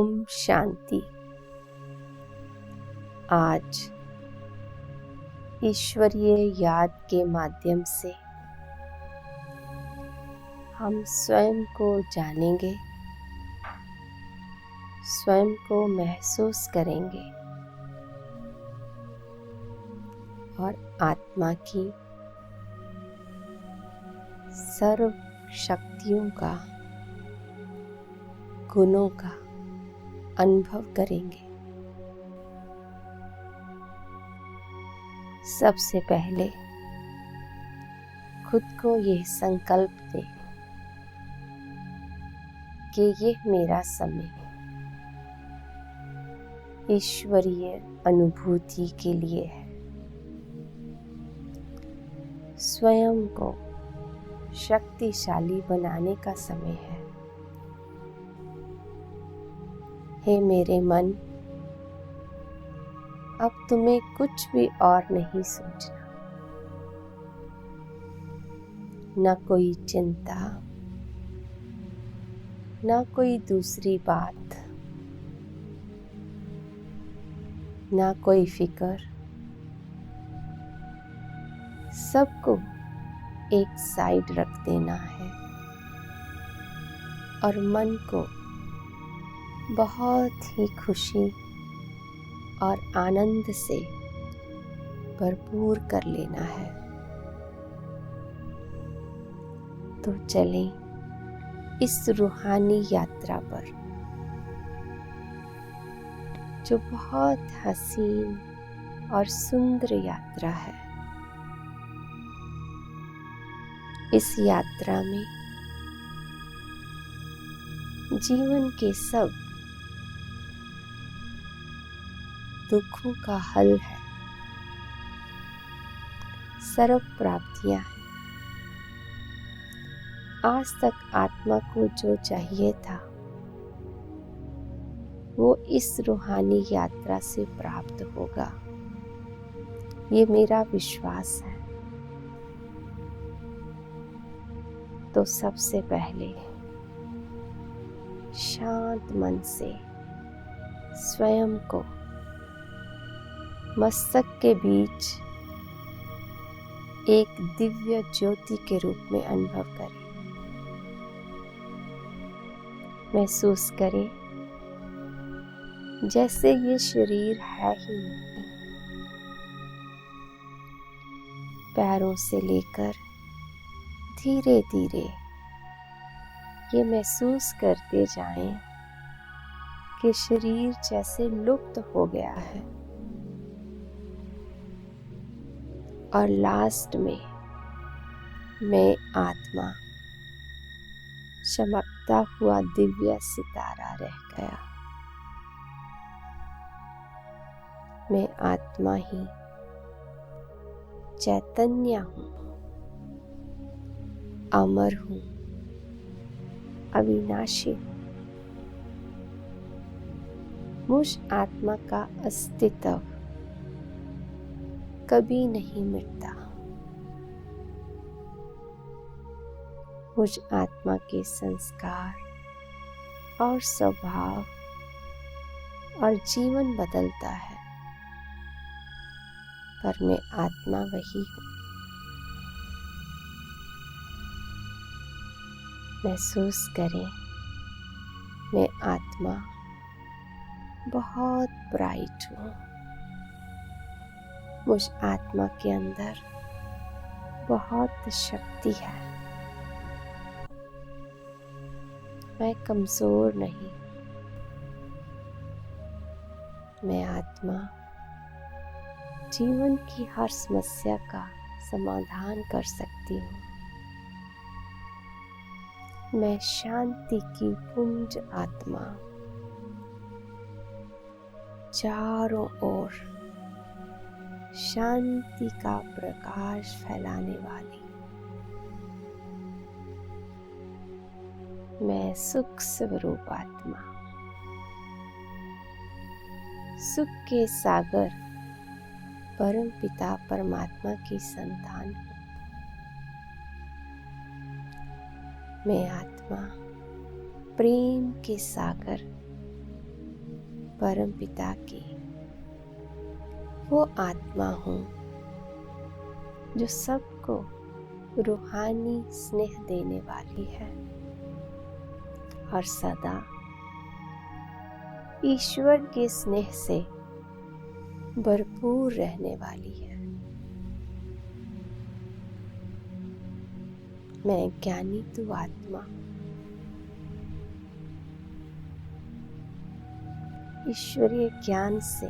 ओम शांति। आज ईश्वरीय याद के माध्यम से हम स्वयं को जानेंगे, स्वयं को महसूस करेंगे और आत्मा की सर्व शक्तियों का, गुणों का अनुभव करेंगे। सबसे पहले खुद को यह संकल्प दें कि यह मेरा समय ईश्वरीय अनुभूति के लिए है। स्वयं को शक्तिशाली बनाने का समय है। हे मेरे मन, अब तुम्हें कुछ भी और नहीं सोचना, न कोई चिंता, न कोई दूसरी बात, न कोई फिक्र। सबको एक साइड रख देना है और मन को बहुत ही खुशी और आनंद से भरपूर कर लेना है। तो चलें इस रूहानी यात्रा पर, जो बहुत हसीन और सुंदर यात्रा है। इस यात्रा में जीवन के सब दुखों का हल है, सर्व प्राप्तियां हैं। आज तक आत्मा को जो चाहिए था वो इस रूहानी यात्रा से प्राप्त होगा, ये मेरा विश्वास है। तो सबसे पहले शांत मन से स्वयं को मस्तक के बीच एक दिव्य ज्योति के रूप में अनुभव करें। महसूस करें जैसे ये शरीर है ही नहीं। पैरों से लेकर धीरे धीरे ये महसूस करते जाएं कि शरीर जैसे लुप्त हो गया है और लास्ट में मैं आत्मा चमकता हुआ दिव्य सितारा रह गया। मैं आत्मा ही चैतन्य हूँ, अमर हूँ, अविनाशी हूँ। मुझ आत्मा का अस्तित्व कभी नहीं मिटता। मुझ आत्मा के संस्कार और स्वभाव और जीवन बदलता है, पर मैं आत्मा वही हूँ। महसूस करें मैं आत्मा बहुत ब्राइट हूँ। मुझ आत्मा के अंदर बहुत शक्ति है। मैं कमजोर नहीं। मैं आत्मा जीवन की हर समस्या का समाधान कर सकती हूँ। मैं शांति की पुंज आत्मा, चारों ओर शांति का प्रकाश फैलाने वाली। मैं सुख स्वरूप आत्मा, सुख के सागर परम पिता परमात्मा की संतान हूँ। मैं आत्मा प्रेम के सागर परम पिता की वो आत्मा हूँ जो सबको रूहानी स्नेह देने वाली है और सदा ईश्वर के स्नेह से भरपूर रहने वाली है। मैं ज्ञानी तू आत्मा ईश्वरीय ज्ञान से,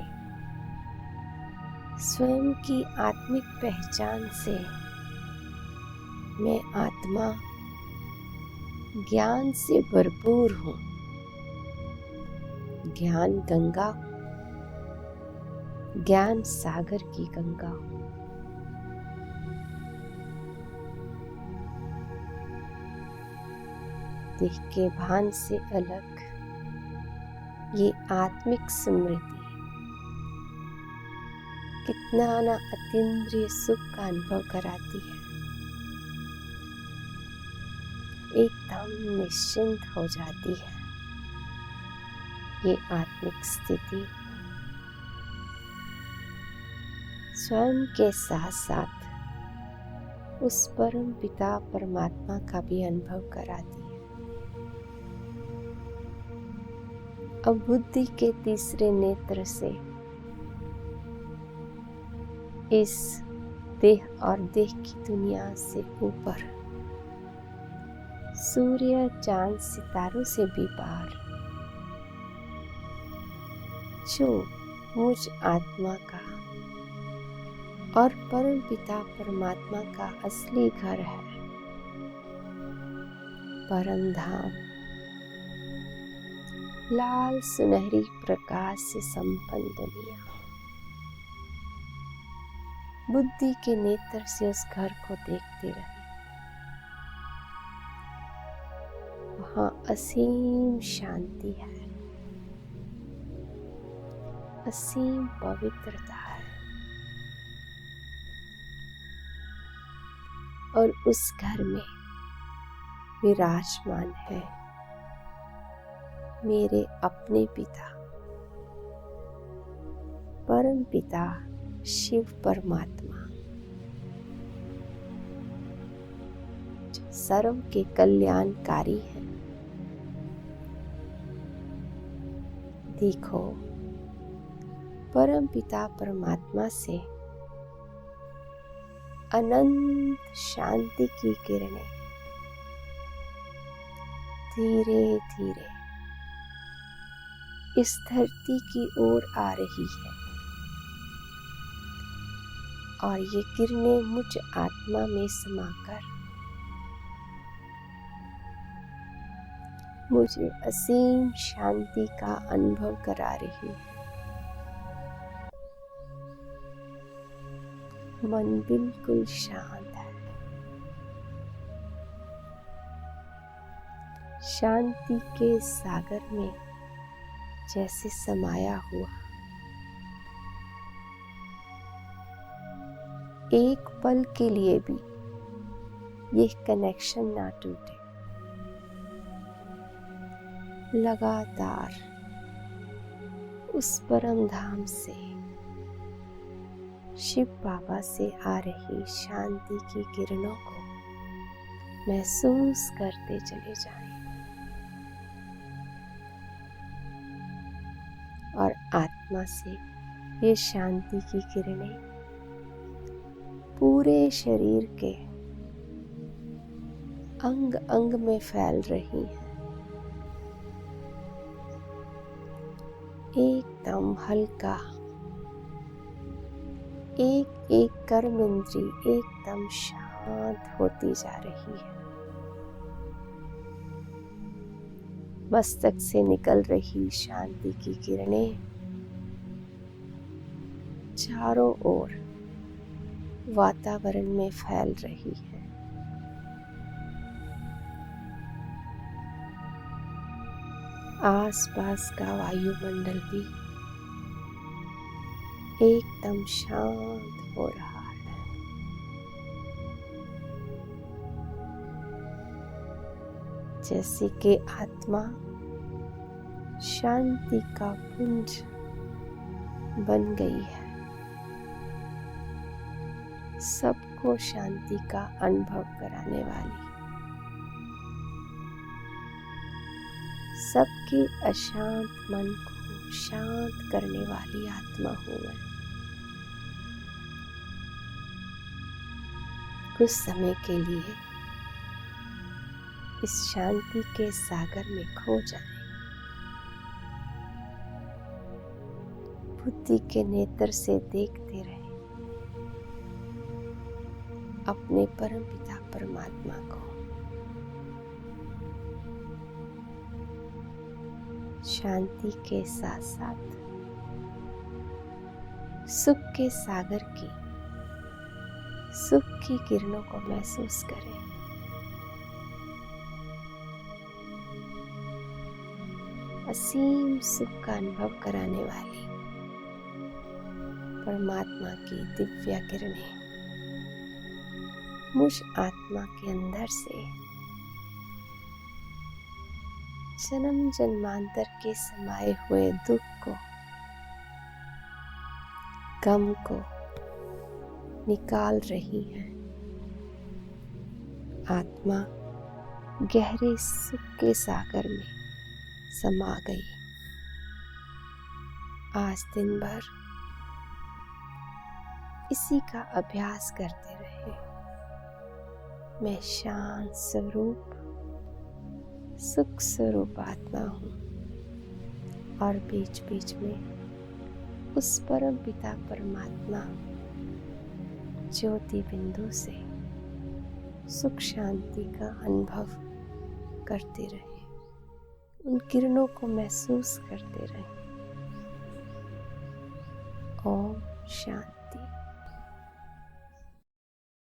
स्वयं की आत्मिक पहचान से मैं आत्मा ज्ञान से भरपूर हूँ। ज्ञान गंगा, ज्ञान सागर की गंगा हूँ। देह के भान से अलग ये आत्मिक स्मृति कितना ना अतीन्द्रिय सुख का अनुभव कराती है। एकदम निश्चिंत हो जाती है ये आत्मिक स्थिति। स्वयं के साथ साथ उस परम पिता परमात्मा का भी अनुभव कराती है। अब बुद्धि के तीसरे नेत्र से इस देह और देह की दुनिया से ऊपर सूर्य चांद सितारों से भी पार जो मुझ आत्मा का और परम पिता परमात्मा का असली घर है, परम धाम, लाल सुनहरी प्रकाश से संपन्न दुनिया। बुद्धि के नेत्र से उस घर को देखते रहे। वहाँ असीम शांति है, असीम पवित्रता है और उस घर में विराजमान है मेरे अपने पिता परम पिता शिव परमात्मा, जो सर्व के कल्याणकारी है। देखो, परम पिता परमात्मा से अनंत शांति की किरणें धीरे धीरे इस धरती की ओर आ रही है और ये किरणें मुझ आत्मा में समाकर मुझे असीम शांति का अनुभव करा रही है। मन बिल्कुल शांत है, शांति के सागर में जैसे समाया हुआ। एक पल के लिए भी ये कनेक्शन ना टूटे। लगातार उस परम धाम से, शिव बाबा से आ रही शांति की किरणों को महसूस करते चले जाएं और आत्मा से ये शांति की किरणें पूरे शरीर के अंग अंग में फैल रही हैं। एकदम हल्का, एक एक कर्म इंद्री एकदम शांत होती जा रही है। मस्तक से निकल रही शांति की किरणें चारों ओर वातावरण में फैल रही है। आसपास का वायुमंडल भी एकदम शांत हो रहा है। जैसे कि आत्मा शांति का पुंज बन गई है। सबको शांति का अनुभव कराने वाली, सबके अशांत मन को शांत करने वाली आत्मा हूँ मैं। कुछ समय के लिए इस शांति के सागर में खो जाएं। बुद्धि के नेत्र से देखते रहें अपने परम पिता परमात्मा को। शांति के साथ साथ सुख के सागर की, सुख की किरणों को महसूस करें। असीम सुख का अनुभव कराने वाली परमात्मा की दिव्य किरणें मुझ आत्मा के अंदर से जन्म जन्मांतर के समाये हुए दुख को, गम को निकाल रही है। आत्मा गहरे सुख के सागर में समा गई। आज दिन भर इसी का अभ्यास करते रहे। मैं शांत स्वरूप, सुख स्वरूप आत्मा हूँ और बीच बीच में उस परम पिता परमात्मा ज्योति बिंदु से सुख शांति का अनुभव करते रहे। उन किरणों को महसूस करते रहे। ओम शांति।